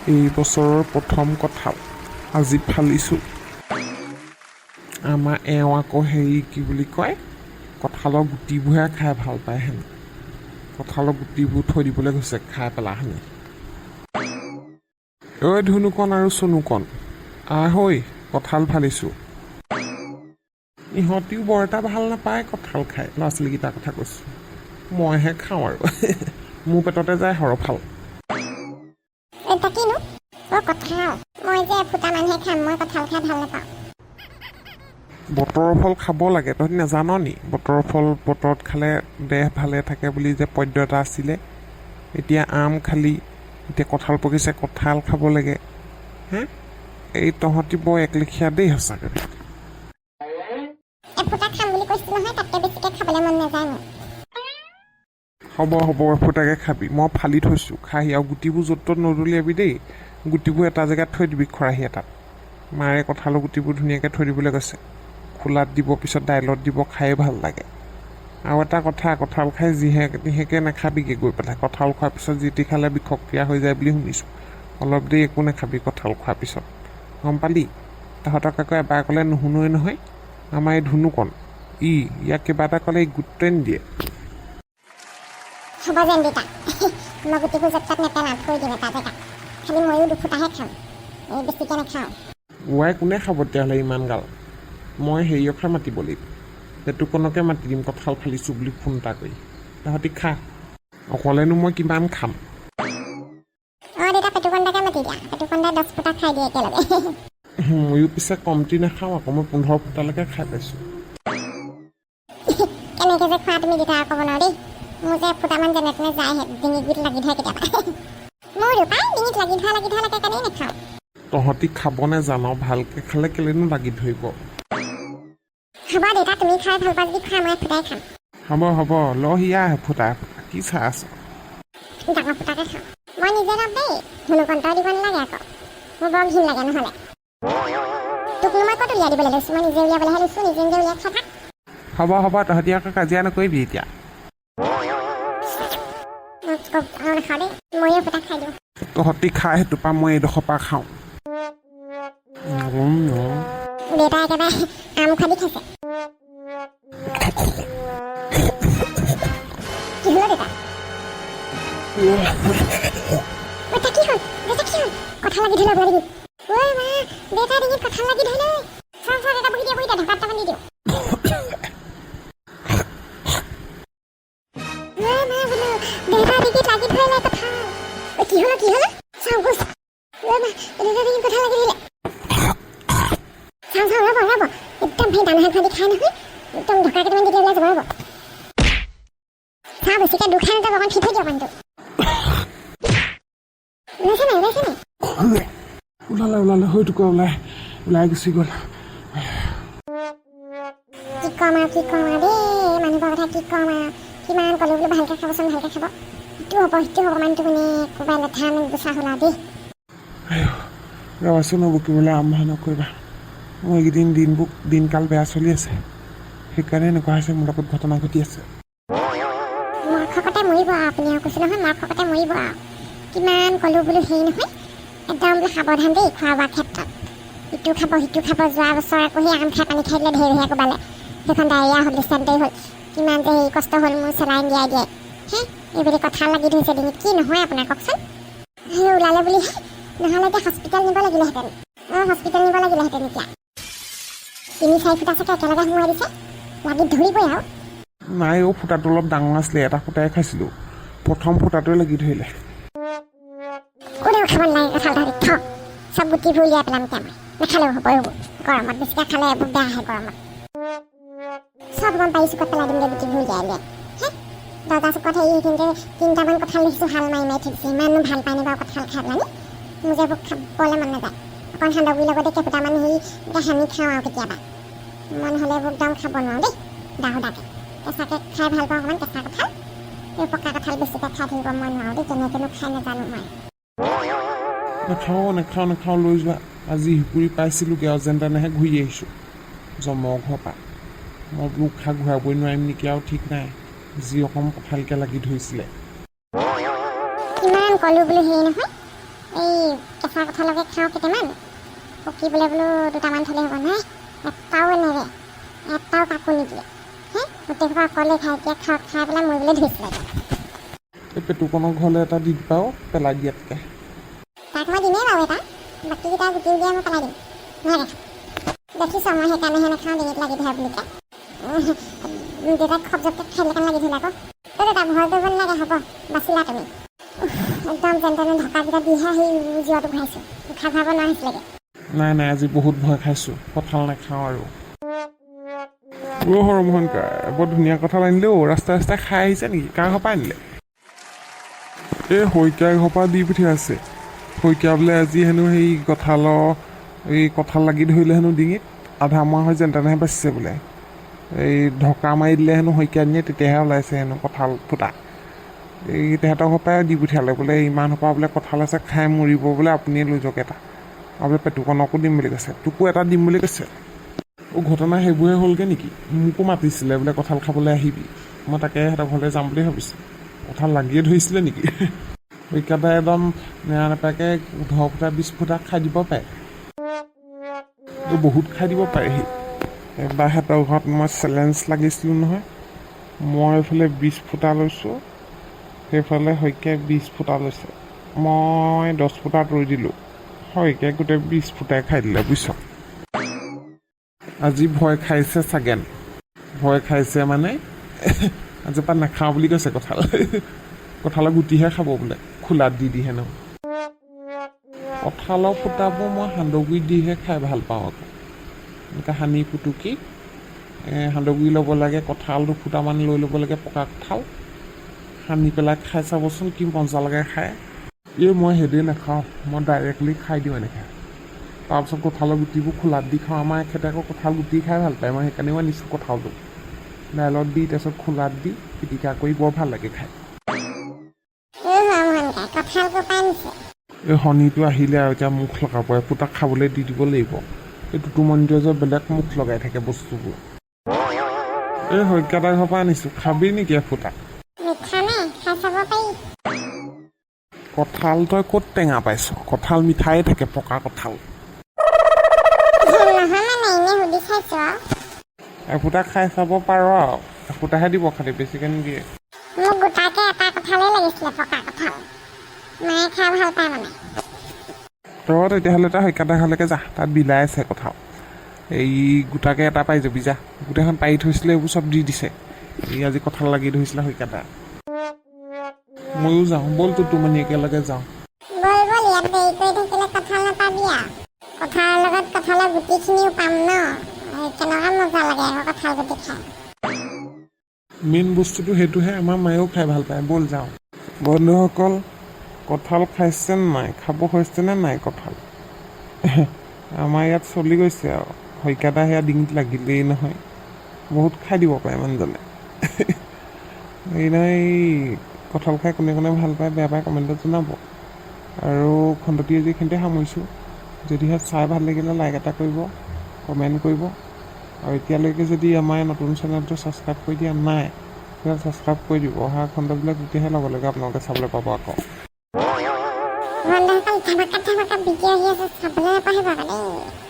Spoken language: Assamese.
এই বছৰৰ প্ৰথম কঁঠাল আজি ফালিছোঁ। আমাৰ এওঁ আকৌ হেৰি কি বুলি কয়, কঁঠালৰ গুটিবোৰহে খাই ভাল পায় হেনো। কঁঠালৰ গুটিবোৰ থৈ দিবলৈ গৈছে খাই পেলা হেনো। ঐ ধুনুকণ আৰু চনুকণ, আহৈ কঁঠাল ফালিছোঁ। ইহঁতিও বৰ এটা ভাল নাপায় কঁঠাল খাই, ল'ৰা ছোৱালীকেইটাৰ কথা কৈছোঁ। মইহে খাওঁ আৰু মোৰ পেটতে যায় সৰফাল। কিনো কঁঠাল, মই যে ফুটা মানুহে খাম, মই কঁঠাল খাই ভাল নাপাওঁ। বতৰৰ ফল খাব লাগে, তহঁতি নাজান নি? বতৰৰ ফল বতৰত খালে দেহ ভালে থাকে বুলি যে পদ্য এটা আছিলে। এতিয়া আম খালি, এতিয়া কঁঠাল পকিছে, কঁঠাল খাব লাগে। হে এই তহঁতি বৰ একলেখীয়া দেই সঁচাকৈ। এফুটা খাম বুলি কৈছিলো নহয়, তাতকৈ বেছিকৈ খাবলৈ মন নাযায় মোৰ। হ'ব হ'ব এফুটাকে খাবি, মই ফালি থৈছোঁ খাহি। আৰু গুটিবোৰ য'ত ত'ত নদলিয়াবি দেই, গুটিবোৰ এটা জেগাত থৈ দিবি খৰাহি এটাত। মায়ে কঁঠালৰ গুটিবোৰ ধুনীয়াকৈ থৈ দিবলৈ কৈছে। খোলাত দিব, পিছত দাইলত দিব, খাই ভাল লাগে। আৰু এটা কথা, কঁঠাল খাই যিহেকে নাখাবিগৈ গৈ পেলাই। কঁঠাল খোৱাৰ পিছত যি টি খালে বিষক্ৰিয়া হৈ যায় বুলি শুনিছোঁ। অলপ দেৰি একো নাখাবি কঁঠাল খোৱাৰ পিছত, গম পালি? তহঁতক আকৌ এবাৰ ক'লে নুশুনোৱে নহয়। আমাৰ এই ধুনুকণ, ইয়াক কিবা এটা ক'লে গুৰুত্বই নিদিয়ে। হ'ব যেন দেউতা, মই গুটিবোৰ য'ত তাত নেপেলাম, থৈ দিম এটা জেগাত। খালি ময়ো দুফুটাহে খাম, এই বেছিকৈ নাখাওঁ। ওৱাই কোনে খাব তেতিয়াহ'লে ইমান গাল? মই হেৰিয়কহে মাতিব লাগিব, পেটুকণকে মাতি দিম কঁঠাল ফালিছোঁ বুলি ফোন এটা কৰি। তহঁতি খা, অকলেনো মই কিমান খাম। অঁ দেউতা, পেটুকণটাকে মাতি দিয়া, পেটুকণটাই 10 ফুটা খাই দিয়ে একেলগে। ময়ো পিছে কমটি নাখাওঁ আকৌ, মই 15 ফুটালৈকে খাই পাইছোঁ। কেনেকৈ যে খোৱা তুমি দেউতা ক'ব নোৱাৰো দেই। মোৰ যে ফুটামান যেনে তেনে যায়হে, ডিঙিত লাগি ধৰে কেতিয়াবা। মোৰো পাই ডিঙিত লাগি ধৰা লাগে কাৰণেই নাখাওঁ। তহঁতি খাব নেজান, ভালকৈ খালে কেলেনো লাগি ধৰিব। হ'ব দেউতা, তুমি খাই ভাল পোৱা যদি খোৱা, মই ফুটাই খাম। হ'ব হ'ব, লহিয়া ফুটা কি চাই আছ? ডাঙৰ ফুটাকে খাওঁ, মই নিজে লম দেই, ধুনুকণটাও দিব নালাগে আকৌ, মোৰ বৰ ঘিণ লাগে নহ'লে। তোকনো মই ক'ত উলিয়াই দিবলৈ লৈছোঁ, মই নিজে উলিয়াবলৈহে লৈছোঁ, নিজে নিজে উলিয়াই খাই থাক। হ'ব হ'ব, তহঁতি আকৌ কাজিয়া নকৰিবি এতিয়া। নাখাওঁ দেই, ময়ো ফুটা খাই দিওঁ। তহঁতি খাই সেইটো পৰা মই এইডোখৰ পৰা খাওঁ। দেউতা একেবাৰে আম খালি খাইছে। কি হ'ল দেউতা? কি হ'ল? কঁঠাল লাগি ধৰিলে লাগি। ঐ মা, দেউতা ডিঙিত কঁঠাল লাগি ধৰিলে। চাওঁ দেউতা, বহি দিয়া ঢকাত টামান দি দিওঁ। ঐ মা বোলো, দেউতা ডিঙিত লাগি ধৰিলে কঁঠাল। কি হ'ল? চাওঁ গৈছ। ঐ মা, দেউতা ডিঙিত কঁঠাল লাগি ধৰিলে। চাওঁ ৰ'ব, একদম সেই দানা ভাত খাই নহয়, একদম ঢকা কেইটামান দি দিয়া ওলাই যাব ৰ'ব। চাওঁ বেছিকৈ দুখ খাই নাযাব, অকণ ফিট হৈ দিয়ক মানুহটো। ওলাইছে নাই? ওলালে হয়তো ওলাই গুচি গ'ল। কি কম আৰু দেই, মানুহবোৰৰ কথা কি কম আৰু। কিমান ক'লো বোলো ভালকৈ খাবচোন, ভালকৈ খাব। সিটো হ'ব মানুহটো মানে ক'ৰবাত লেঠা গুচা হ'ল আৰু দেই। ৰবাচোন, বকিবলৈ আৰম্ভ নকৰিবা। মোৰ এইকেইদিন দিনকাল বেয়া চলি আছে, সেইকাৰণে এনেকুৱা হৈছে, মোৰ লগত ঘটনা ঘটি আছে। মৰখকতে মৰিব আৰু আপুনি, আৰু কৈছোঁ নহয়, মৰখকতে মৰিব আৰু। কিমান ক'লোঁ বোলো হেৰি নহয়, একদম বোলো সাৱধান দেই খোৱা বোৱাৰ ক্ষেত্ৰত। ইটো খাব সিটো খাব, যোৱা বছৰ আকৌ সেই আম খাই পানী খাই দিলে ঢেৰ আকৌ বালে। সেইখন ডায়েৰিয়া হ'ল, ডিচেণ্টাৰী হ'ল, কিমান যে হেৰি কষ্ট হ'ল মোৰ, চেলাইন দিয়াই এইবুলি কঁঠাল লাগি ধৰিছে ডিঙিত। কি নহয় আপোনাৰ কওকচোন, সেই ওলালে বুলিহে, নহ'লে এতিয়া হস্পিটেল নিব লাগিলেহেঁতেন। হস্পিটেল নিব লাগিলেহেঁতেন এতিয়া। 3-4 ফুটা চাগে একেলগে সোমাই দিছে, লাগি ধৰিবই আৰু। নাই ফুটাটো অলপ ডাঙৰ আছিলে, এটা ফুটাই খাইছিলোঁ, প্ৰথম ফুটাটোৱে লাগি ধৰিলে। কোনেও খাব নালাগে কঁঠাল, তহঁতি থ, চব গুটিবোৰ উলিয়াই পেলাম এতিয়া মই। নাখালেও হ'ব এইবোৰ, গৰমত বেছিকৈ খালে এইবোৰ বেয়া আহে গৰমত। চব গম পাইছোঁ, ক'ত পেলাই দিমগৈ গুটিবোৰ উলিয়াই। দৰ্জা চুকত হেৰি সেইখিনিতে 3টামান কঁঠাল দেখিছোঁ, হাল মাৰি থৈছে। ইমানো ভাল পায়নে বাৰু কঁঠাল খাই পেলানি? মোৰ যে এইবোৰ খাবলৈ মন নাযায়। অকণ সান্দহগুৰিৰ লগতে কেইফুটামান হেৰি এতিয়া সানি খাওঁ আৰু কেতিয়াবা। মই নহ'লে এইবোৰ একদম খাব নোৱাৰোঁ দেই, ডাঙৰকৈ। কেঁচাকৈ খাই ভাল পাওঁ অকণমান, কেঁচা কঁঠাল। এই পকা কঁঠাল বেছিকৈ খাই থাকিব মই নোৱাৰোঁ দেই, কেনেকৈনো খাই নাজানো মই। নাখাওঁ, লৈ যোৱা। আজি হিপুৰি পাইছিলোঁগৈ আৰু যেন তেনেহে ঘূৰি আহিছোঁ জমৰ ঘৰৰ পৰা। মই বোলো উশাহ ঘূৰাবই নোৱাৰিম নেকি আৰু ঠিক নাই, যি অকণ কঁঠালকৈ লাগি ধৰিছিলে। কিমান ক'লোঁ বোলো হেৰি নহয়, এই কেঁচা কঁঠালকে খাওঁ কেইটামান পকিবলৈ বোলো দুটামান থ'লে হ'ব নহয় এটাও নেৰে এটাও কাকো নিদিয়ে হে গোটেই সোপা অকলে খাই এতিয়া খাই পেলাই মৰিবলৈ ধৰিছিলে এই পেটুকণৰ ঘৰলৈ এটা দি দিবা পেলাই দিয়াতকৈ তাক মই দিমেই বাৰু এটা বাকীকেইটা গুটি উলিয়াই মই পেলাই দিম নহয় দেখিছ মই সেইকাৰণেহে নাখাওঁ ডিঙিত লাগি ধৰে বুলি কয় দেউতাক খপজপকৈ খাই কাৰণে লাগি ধৰিলে আকৌ তই দেউতা ভয় কৰিব নালাগে হ'ব বাচিলা তুমি একদম যেন তেনে ঢকাকেইটা দিহে সেই জীৱাটো ঘূৰাইছোঁ খাই ভাব নোৱাৰিছিলেগৈ নাই নাই আজি বহুত ভয় খাইছোঁ কঁঠাল নাখাওঁ আৰু হৰমোহনকা বৰ ধুনীয়া কঁঠাল আনিলে ৰাস্তাই ৰাস্তাই খাই আহিছে নেকি কাৰ ঘৰৰ পৰা আনিলে এই শইকীয়াৰ ঘৰৰ পৰা দি পঠিয়াইছে শইকীয়া বোলে আজি হেনো সেই কঁঠাল লাগি ধৰিলে হেনো ডিঙিত আধা মৰা হৈ যেন তেনেহে বাচিছে বোলে এই ঢকা মাৰি দিলে হেনো শইকীয়া নিয়ে তেতিয়াহে ওলাইছে হেনো কঁঠাল ফুটা এই তেহেঁতৰ ঘৰৰ পৰাই দি পঠিয়ালে বোলে ইমান সোপা বোলে কঁঠাল আছে খাই মৰিব বোলে আপুনিয়ে লৈ যাওক এটা আৰু বোলে পেটুকণকো দিম বুলি কৈছে তোকো এটা দিম বুলি কৈছে ঘটনা সেইবোৰে হ'লগৈ নেকি মোকো মাতিছিলে বোলে কঁঠাল খাবলৈ আহিবি মই তাকে সিহঁতৰ ঘৰলৈ যাম বুলি ভাবিছোঁ কঁঠাল লাগিয়ে ধৰিছিলে নেকি শইকীয়াদাই একদম নেৰা নেপেৰাকৈ 10 ফুটা 20 ফুটা খাই দিব পাৰে বহুত খাই দিব পাৰে সি এবাৰ সিহঁতৰ ঘৰত মই চেলেঞ্জ লাগিছিলোঁ নহয় মই এইফালে 20 ফুটা লৈছোঁ সেইফালে শইকীয়াই 20 ফুটা লৈছে মই 10 ফুটাত ৰৈ দিলোঁ শইকীয়াই গোটেই 20 ফুটাই খাই দিলে বুজিছ আজি ভয় খাইছে চাগেন ভয় খাইছে মানে আজিৰ পৰা নাখাওঁ বুলি কৈছে কঁঠালৰ গুটিহে খাব বোলে খোলাত দি হেনো কঁঠালৰ ফুটাবোৰ মই সান্দহগুড়ি দিহে খাই ভাল পাওঁ আকৌ এনেকৈ সানি পুটুকি সান্দহগুড়ি ল'ব লাগে কঁঠাল 2 ফুটামান লৈ ল'ব লাগে পকা কঁঠাল সানি পেলাই খাই চাবচোন কি মজা লাগে খাই মই সেইদে নাখাওঁ মই ডাইৰেক্টলি খাই দিওঁ এনেকৈ তাৰপিছত কঁঠালৰ গুটিবোৰ খোলাত দি খাওঁ আমাৰ এখেতে আকৌ কঁঠাল গুটি খাই ভাল পায় মই সেইকাৰণেও আনিছোঁ কঁঠালটো দাইলত দি তাৰপিছত খোলাত দি পিটিকা কৰি বৰ ভাল লাগে খাই এই শনিটো আহিলে আৰু এতিয়া মুখ লগাব এফুটা খাবলৈ দি দিব লাগিব এই টুটুমণিটোৱে যে বেলেগ মুখ লগাই থাকে বস্তুবোৰ এই শইকীয়াদাৰ ঘৰৰ পৰা আনিছোঁ খাবি নেকি এফুটা কঁঠাল তই ক'ত টেঙা পাইছ কঁঠাল মিঠাই থাকে পকা কঁঠাল এফুটা খাই চাব পাৰ আৰু এফুটাহে দিব খালি বেছিকৈ নিদিয়ে মোক গোটাকে এটা কঁঠালেই লাগিছিলে পকা কঁঠাল মায়ে খাই ভাল পায় মানে তই তেতিয়াহ'লে তই শইকীয়াদাৰ ঘৰলৈকে যা তাত বিলাই আছে কঁঠাল এই গোটাকৈ এটা পাই যাবি যা গোটেইখন পাৰি থৈছিলে এইবোৰ চব দি দিছে এই আজি কঁঠাল লাগি ধৰিছিলে শইকীয়াদা ময়ো যাওঁ ব'ল টুটুমণি একেলগে যাওঁ ইয়াত দেৰি কৰি থাকিলে কঁঠাল নাপাবি আৰু কঁঠালৰ লগত কঁঠালৰ গুটিখিনিও পাম ন কেনেকুৱা মজা লাগে আকৌ কঁঠাল গুটি খাই মেইন বস্তুটো সেইটোহে আমাৰ মায়েও খাই ভাল পায় ব'ল যাওঁ বন্ধুসকল কঁঠাল খাইছে নাই খাব হৈছেনে নাই কঁঠাল আমাৰ ইয়াত চলি গৈছে আৰু শইকীয়াদা সেয়া ডিঙিত লাগিলেই নহয় বহুত খাই দিব পাৰে মানুহজনে এই নহয় কঁঠাল খাই কোনে কোনে ভাল পায় বেয়া পায় কমেণ্টত জনাব আৰু খণ্ডটি যিখিনিতে সামৰিছোঁ যদিহে চাই ভাল লাগিলে লাইক এটা কৰিব কমেণ্ট কৰিব আৰু এতিয়ালৈকে যদি আমাৰ নতুন চেনেলটো ছাবস্ক্ৰাইব কৰি দিয়া নাই তেতিয়া ছাবস্ক্ৰাইব কৰি দিব অহা খণ্ডবিলাক তেতিয়াহে লগে লগে আপোনালোকে চাবলৈ পাব আকৌ ধমাকা ভিডিঅ' আহি আছে চাবলৈ নাপাহৰিব দেই